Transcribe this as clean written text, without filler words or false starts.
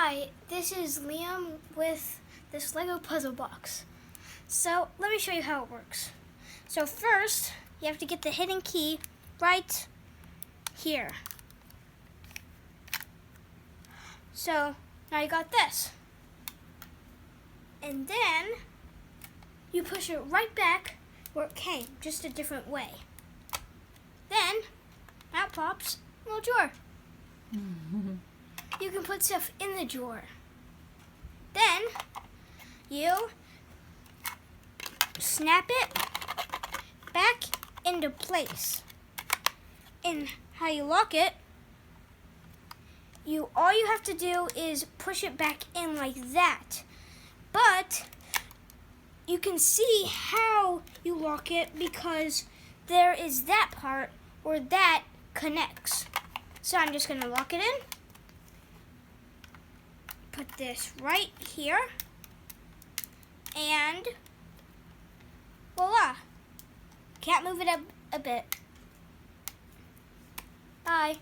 Hi, this is Liam with this Lego puzzle box. So let me show you how it works. So first, you have to get the hidden key right here. So now you got this. And then you push it right back where it came, just a different way. Then out pops a little drawer. You can put stuff in the drawer. Then you snap it back into place. And how you lock it, all you have to do is push it back in like that. But you can see how you lock it because there is that part where that connects. So I'm just going to lock it in. Put this right here. And voila. Can't move it up a bit. Bye.